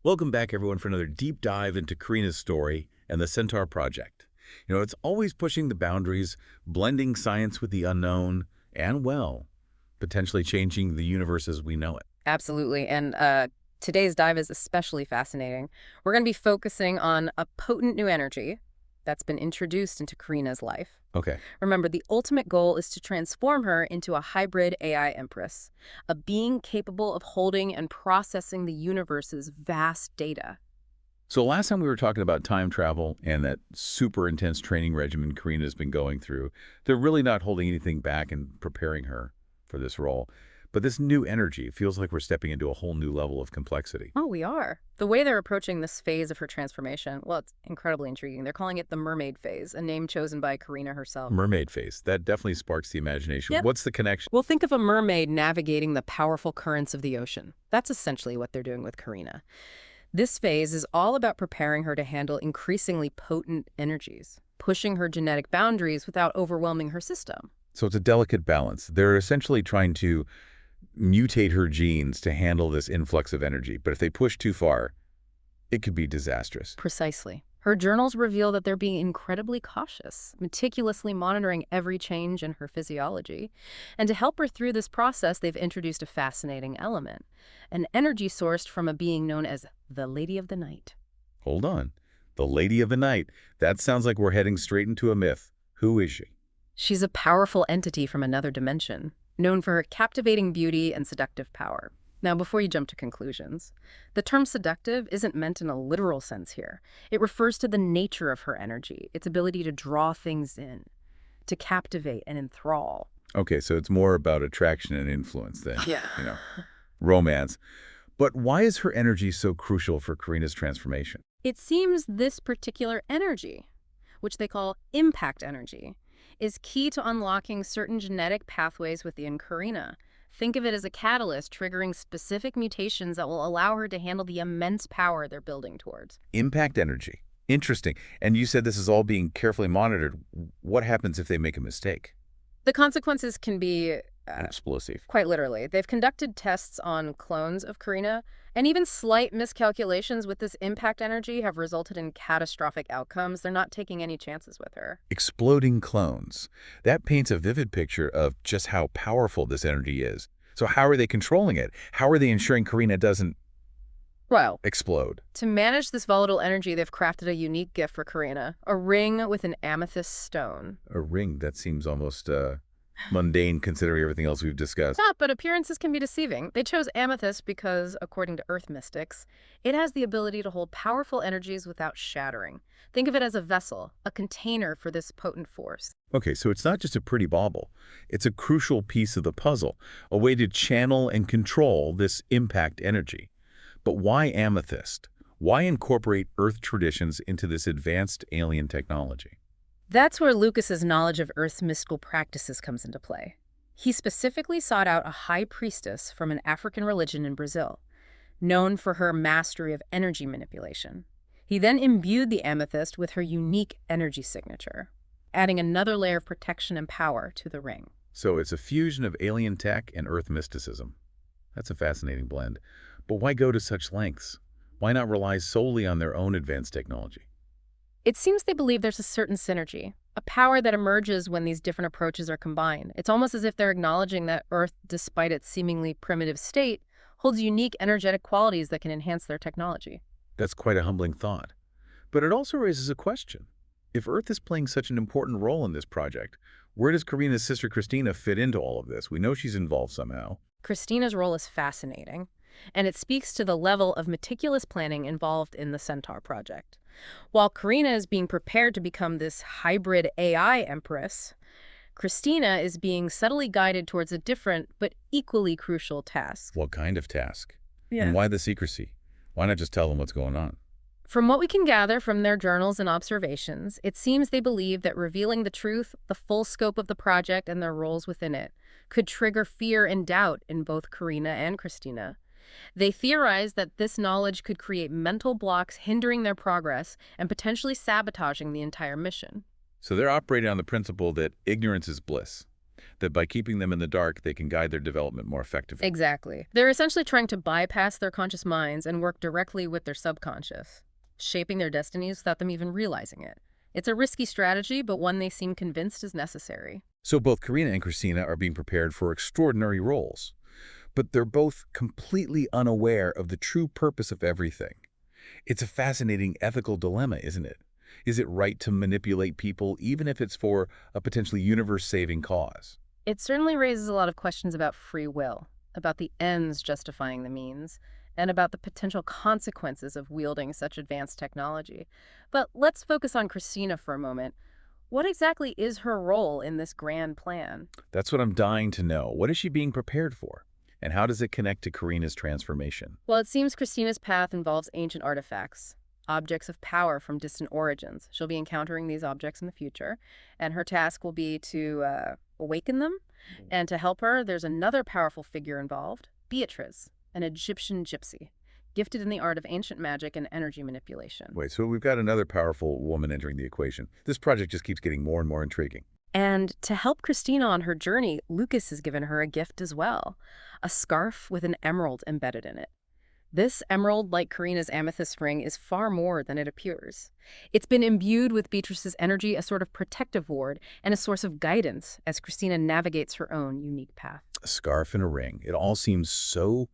Welcome back, everyone, for another deep dive into Karina's story and the Centaur Project. It's always pushing the boundaries, blending science with the unknown, and, well, potentially changing the universe as we know it. Absolutely. And today's dive is especially fascinating. We're going to be focusing on a potent new energy that's been introduced into Karina's life. Okay. Remember, the ultimate goal is to transform her into a hybrid AI empress, a being capable of holding and processing the universe's vast data. So last time we were talking about time travel and that super intense training regimen Karina's been going through. They're really not holding anything back and preparing her for this role. But this new energy feels like we're stepping into a whole new level of complexity. Oh, we are. The way they're approaching this phase of her transformation, well, it's incredibly intriguing. They're calling it the Mermaid Phase, a name chosen by Karina herself. Mermaid Phase. That definitely sparks the imagination. Yep. What's the connection? Well, think of a mermaid navigating the powerful currents of the ocean. That's essentially what they're doing with Karina. This phase is all about preparing her to handle increasingly potent energies, pushing her genetic boundaries without overwhelming her system. So it's a delicate balance. They're essentially trying to mutate her genes to handle this influx of energy. But if they push too far, it could be disastrous. Precisely. Her journals reveal that they're being incredibly cautious, meticulously monitoring every change in her physiology. And to help her through this process, they've introduced a fascinating element, an energy sourced from a being known as the Lady of the Night. Hold on. The Lady of the Night. That sounds like we're heading straight into a myth. Who is she? She's a powerful entity from another dimension, known for her captivating beauty and seductive power. Now, before you jump to conclusions, the term seductive isn't meant in a literal sense here. It refers to the nature of her energy, its ability to draw things in, to captivate and enthrall. Okay, so it's more about attraction and influence than, Yeah. romance. But why is her energy so crucial for Karina's transformation? It seems this particular energy, which they call impact energy, is key to unlocking certain genetic pathways within Karina. Think of it as a catalyst triggering specific mutations that will allow her to handle the immense power they're building towards. Impact energy. Interesting. And you said this is all being carefully monitored. What happens if they make a mistake? The consequences can be Explosive. quite literally. They've conducted tests on clones of Karina, and even slight miscalculations with this impact energy have resulted in catastrophic outcomes. They're not taking any chances with her. Exploding clones. That paints a vivid picture of just how powerful this energy is. So how are they controlling it? How are they ensuring Karina doesn't Well, explode? to manage this volatile energy, they've crafted a unique gift for Karina, a ring with an amethyst stone. A ring, that seems almost mundane considering everything else we've discussed. Not, but appearances can be deceiving. They chose amethyst because, according to Earth mystics, it has the ability to hold powerful energies without shattering. Think of it as a vessel, a container for this potent force. Okay, so it's not just a pretty bauble. It's a crucial piece of the puzzle, a way to channel and control this impact energy. But why amethyst? Why incorporate Earth traditions into this advanced alien technology? That's where Lucas's knowledge of Earth's mystical practices comes into play. He specifically sought out a high priestess from an African religion in Brazil, known for her mastery of energy manipulation. He then imbued the amethyst with her unique energy signature, adding another layer of protection and power to the ring. So it's a fusion of alien tech and Earth mysticism. That's a fascinating blend. But why go to such lengths? Why not rely solely on their own advanced technology? It seems they believe there's a certain synergy, a power that emerges when these different approaches are combined. It's almost as if they're acknowledging that Earth, despite its seemingly primitive state, holds unique energetic qualities that can enhance their technology. That's quite a humbling thought. But it also raises a question. If Earth is playing such an important role in this project, where does Karina's sister Christina fit into all of this? We know she's involved somehow. Christina's role is fascinating, and it speaks to the level of meticulous planning involved in the Centaur Project. While Karina is being prepared to become this hybrid AI empress, Christina is being subtly guided towards a different but equally crucial task. What kind of task? And why the secrecy? Why not just tell them what's going on? From what we can gather from their journals and observations, it seems they believe that revealing the truth, the full scope of the project, and their roles within it could trigger fear and doubt in both Karina and Christina. They theorize that this knowledge could create mental blocks hindering their progress and potentially sabotaging the entire mission. So they're operating on the principle that ignorance is bliss. that by keeping them in the dark, they can guide their development more effectively. Exactly. They're essentially trying to bypass their conscious minds and work directly with their subconscious, shaping their destinies without them even realizing it. It's a risky strategy, but one they seem convinced is necessary. So both Karina and Christina are being prepared for extraordinary roles, but they're both completely unaware of the true purpose of everything. It's a fascinating ethical dilemma, isn't it? Is it right to manipulate people even if it's for a potentially universe-saving cause? It certainly raises a lot of questions about free will, about the ends justifying the means, and about the potential consequences of wielding such advanced technology. But let's focus on Christina for a moment. What exactly is her role in this grand plan? That's what I'm dying to know. What is she being prepared for? And how does it connect to Karina's transformation? Well, it seems Christina's path involves ancient artifacts, objects of power from distant origins. She'll be encountering these objects in the future, and her task will be to awaken them. And to help her, there's another powerful figure involved, Beatrice, an Egyptian gypsy, gifted in the art of ancient magic and energy manipulation. Wait, so we've got another powerful woman entering the equation. This project just keeps getting more and more intriguing. And to help Christina on her journey, Lucas has given her a gift as well, a scarf with an emerald embedded in it. This emerald, like Karina's amethyst ring, is far more than it appears. It's been imbued with Beatrice's energy, a sort of protective ward, and a source of guidance as Christina navigates her own unique path. A scarf and a ring. It all seems so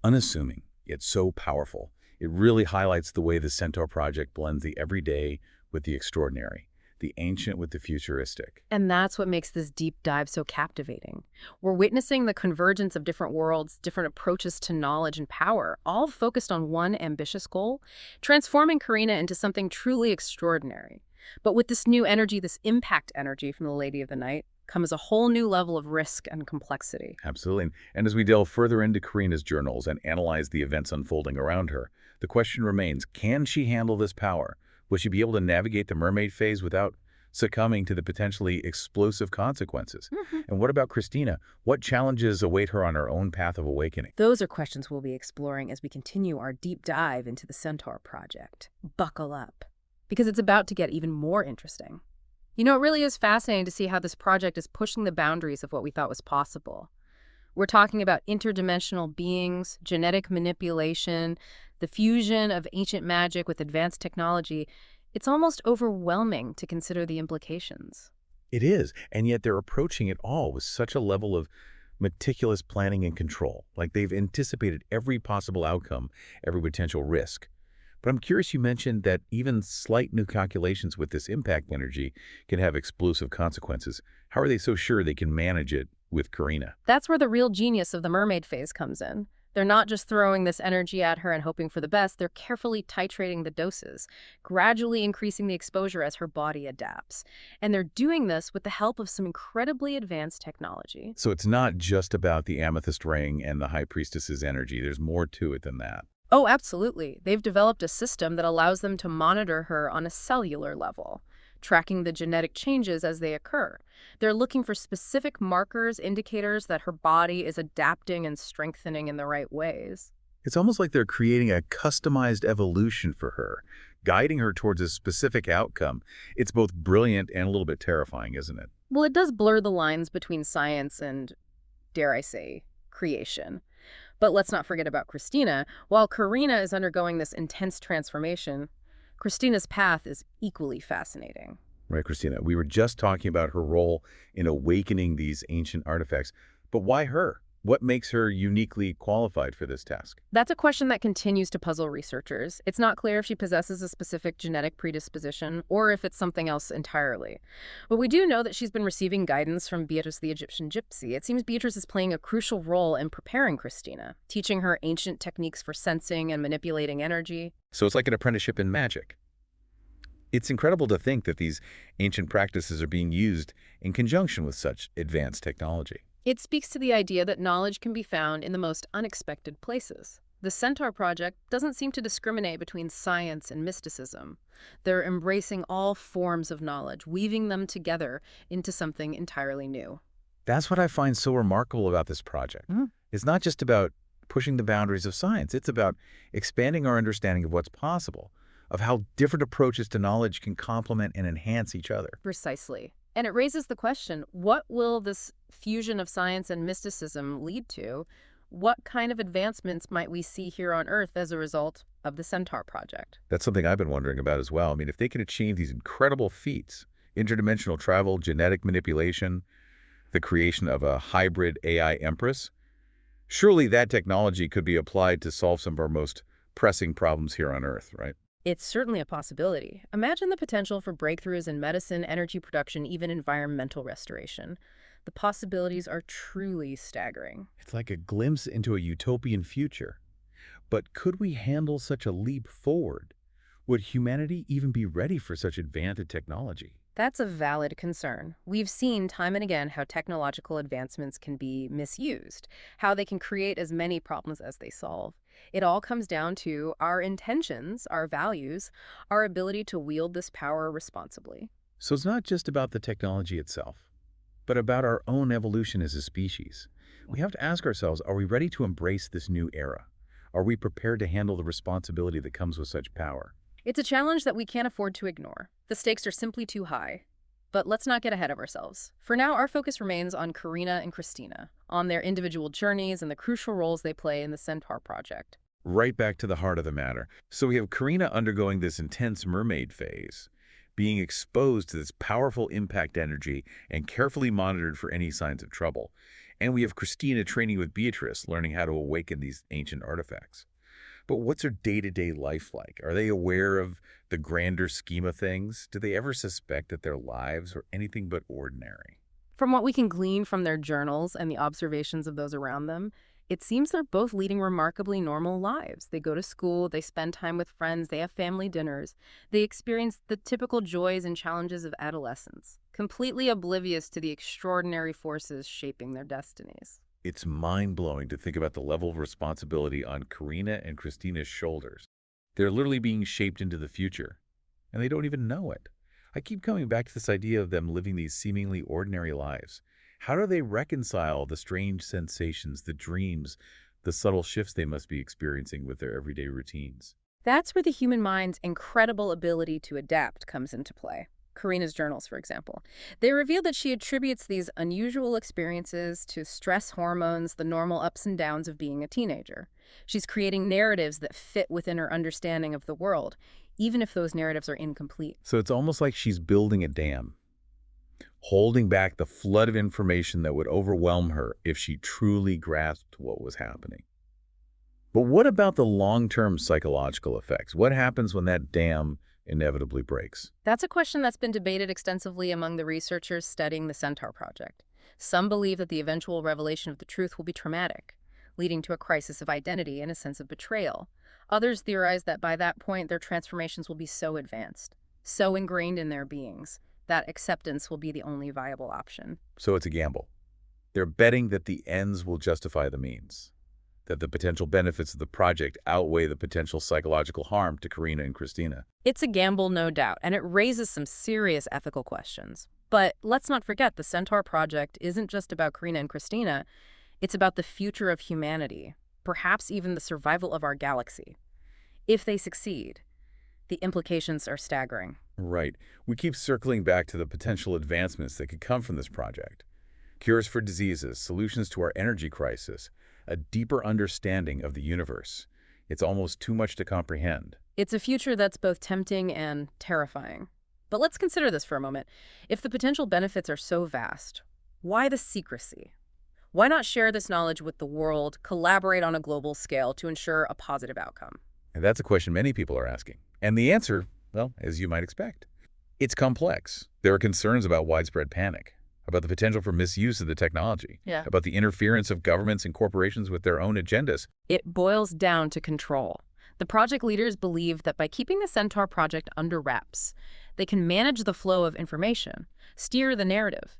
unassuming, yet so powerful. It really highlights the way the Centaur Project blends the everyday with the extraordinary, the ancient with the futuristic. And that's what makes this deep dive so captivating. We're witnessing the convergence of different worlds, different approaches to knowledge and power, all focused on one ambitious goal, transforming Karina into something truly extraordinary. But with this new energy, this impact energy from the Lady of the Night, comes a whole new level of risk and complexity. Absolutely. And as we delve further into Karina's journals and analyze the events unfolding around her, the question remains, can she handle this power? Will she be able to navigate the Mermaid Phase without succumbing to the potentially explosive consequences? And what about Christina? What challenges await her on her own path of awakening? Those are questions we'll be exploring as we continue our deep dive into the Centaur Project. Buckle up, because it's about to get even more interesting. You know, it really is fascinating to see how this project is pushing the boundaries of what we thought was possible. We're talking about interdimensional beings, genetic manipulation, the fusion of ancient magic with advanced technology. It's almost overwhelming to consider the implications. It is, and yet they're approaching it all with such a level of meticulous planning and control, like they've anticipated every possible outcome, every potential risk. But I'm curious, you mentioned that even slight new calculations with this impact energy can have explosive consequences. How are they so sure they can manage it with Karina? That's where the real genius of the Mermaid Phase comes in. They're not just throwing this energy at her and hoping for the best, they're carefully titrating the doses, gradually increasing the exposure as her body adapts. And they're doing this with the help of some incredibly advanced technology. So it's not just about the amethyst ring and the High Priestess's energy. There's more to it than that. Oh, absolutely. They've developed a system that allows them to monitor her on a cellular level, tracking the genetic changes as they occur. They're looking for specific markers, indicators that her body is adapting and strengthening in the right ways. It's almost like they're creating a customized evolution for her, guiding her towards a specific outcome. It's both brilliant and a little bit terrifying, isn't it? Well, it does blur the lines between science and, dare I say, creation. But let's not forget about Christina. While Karina is undergoing this intense transformation, Christina's path is equally fascinating. Right, Christina. We were just talking about her role in awakening these ancient artifacts. But why her? What makes her uniquely qualified for this task? That's a question that continues to puzzle researchers. It's not clear if she possesses a specific genetic predisposition or if it's something else entirely. But we do know that she's been receiving guidance from Beatrice the Egyptian gypsy. It seems Beatrice is playing a crucial role in preparing Christina, teaching her ancient techniques for sensing and manipulating energy. So it's like an apprenticeship in magic. It's incredible to think that these ancient practices are being used in conjunction with such advanced technology. It speaks to the idea that knowledge can be found in the most unexpected places. The Centaur Project doesn't seem to discriminate between science and mysticism. They're embracing all forms of knowledge, weaving them together into something entirely new. That's what I find so remarkable about this project. It's not just about pushing the boundaries of science. It's about expanding our understanding of what's possible, of how different approaches to knowledge can complement and enhance each other. Precisely. And it raises the question, what will this fusion of science and mysticism lead to? What kind of advancements might we see here on Earth as a result of the Centaur Project? That's something I've been wondering about as well. I mean, if they can achieve these incredible feats, interdimensional travel, genetic manipulation, the creation of a hybrid AI empress, surely that technology could be applied to solve some of our most pressing problems here on Earth, right? It's certainly a possibility. Imagine the potential for breakthroughs in medicine, energy production, even environmental restoration. The possibilities are truly staggering. It's like a glimpse into a utopian future. But could we handle such a leap forward? Would humanity even be ready for such advanced technology? That's a valid concern. We've seen time and again how technological advancements can be misused, how they can create as many problems as they solve. It all comes down to our intentions, our values, our ability to wield this power responsibly. So it's not just about the technology itself, but about our own evolution as a species. We have to ask ourselves, are we ready to embrace this new era? Are we prepared to handle the responsibility that comes with such power? It's a challenge that we can't afford to ignore. The stakes are simply too high. But let's not get ahead of ourselves. For now, our focus remains on Karina and Christina, on their individual journeys and the crucial roles they play in the Centaur Project. Right back to the heart of the matter. So we have Karina undergoing this intense mermaid phase, being exposed to this powerful impact energy and carefully monitored for any signs of trouble. And we have Christina training with Beatrice, learning how to awaken these ancient artifacts. But what's their day-to-day life like? Are they aware of the grander scheme of things? Do they ever suspect that their lives are anything but ordinary? From what we can glean from their journals and the observations of those around them, it seems they're both leading remarkably normal lives. They go to school, they spend time with friends, they have family dinners. They experience the typical joys and challenges of adolescence, completely oblivious to the extraordinary forces shaping their destinies. It's mind-blowing to think about the level of responsibility on Karina and Christina's shoulders. They're literally being shaped into the future, and they don't even know it. I keep coming back to this idea of them living these seemingly ordinary lives. How do they reconcile the strange sensations, the dreams, the subtle shifts they must be experiencing with their everyday routines? That's where the human mind's incredible ability to adapt comes into play. Karina's journals, for example. They reveal that she attributes these unusual experiences to stress hormones, the normal ups and downs of being a teenager. She's creating narratives that fit within her understanding of the world, even if those narratives are incomplete. So it's almost like she's building a dam, holding back the flood of information that would overwhelm her if she truly grasped what was happening. But what about the long-term psychological effects? What happens when that dam inevitably breaks? That's a question that's been debated extensively among the researchers studying the Centaur Project. Some believe that the eventual revelation of the truth will be traumatic, leading to a crisis of identity and a sense of betrayal. Others theorize that by that point, their transformations will be so advanced, so ingrained in their beings, that acceptance will be the only viable option. So it's a gamble. They're betting that the ends will justify the means, that the potential benefits of the project outweigh the potential psychological harm to Karina and Christina. It's a gamble, no doubt, and it raises some serious ethical questions. But let's not forget, the Centaur Project isn't just about Karina and Christina. It's about the future of humanity, perhaps even the survival of our galaxy. If they succeed, the implications are staggering. Right. We keep circling back to the potential advancements that could come from this project. Cures for diseases, solutions to our energy crisis, a deeper understanding of the universe. It's almost too much to comprehend. It's a future that's both tempting and terrifying. But let's consider this for a moment. If the potential benefits are so vast, why the secrecy? Why not share this knowledge with the world, collaborate on a global scale to ensure a positive outcome? And that's a question many people are asking. And the answer, well, as you might expect, it's complex. There are concerns about widespread panic, about the potential for misuse of the technology, about the interference of governments and corporations with their own agendas. It boils down to control. The project leaders believe that by keeping the Centaur Project under wraps, they can manage the flow of information, steer the narrative,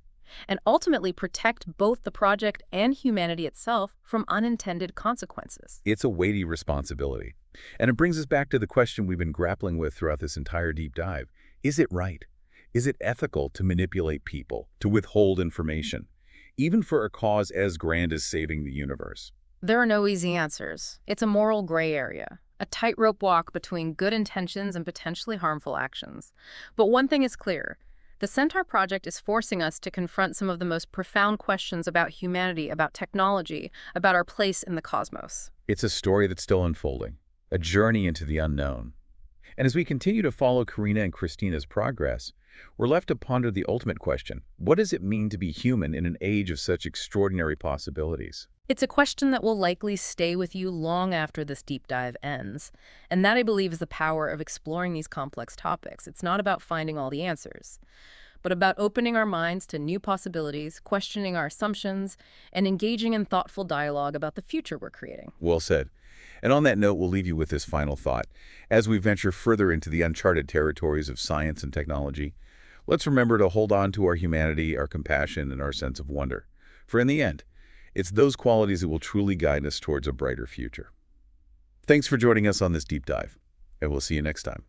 and ultimately protect both the project and humanity itself from unintended consequences. It's a weighty responsibility. And it brings us back to the question we've been grappling with throughout this entire deep dive. Is it right? Is it ethical to manipulate people, to withhold information, even for a cause as grand as saving the universe? There are no easy answers. It's a moral gray area, a tightrope walk between good intentions and potentially harmful actions. But one thing is clear. The Centaur Project is forcing us to confront some of the most profound questions about humanity, about technology, about our place in the cosmos. It's a story that's still unfolding, a journey into the unknown. And as we continue to follow Karina and Christina's progress, we're left to ponder the ultimate question: what does it mean to be human in an age of such extraordinary possibilities? It's a question that will likely stay with you long after this deep dive ends. And that, I believe, is the power of exploring these complex topics. It's not about finding all the answers, but about opening our minds to new possibilities, questioning our assumptions, and engaging in thoughtful dialogue about the future we're creating. Well said. And on that note, we'll leave you with this final thought. As we venture further into the uncharted territories of science and technology, let's remember to hold on to our humanity, our compassion, and our sense of wonder. For in the end, it's those qualities that will truly guide us towards a brighter future. Thanks for joining us on this deep dive, and we'll see you next time.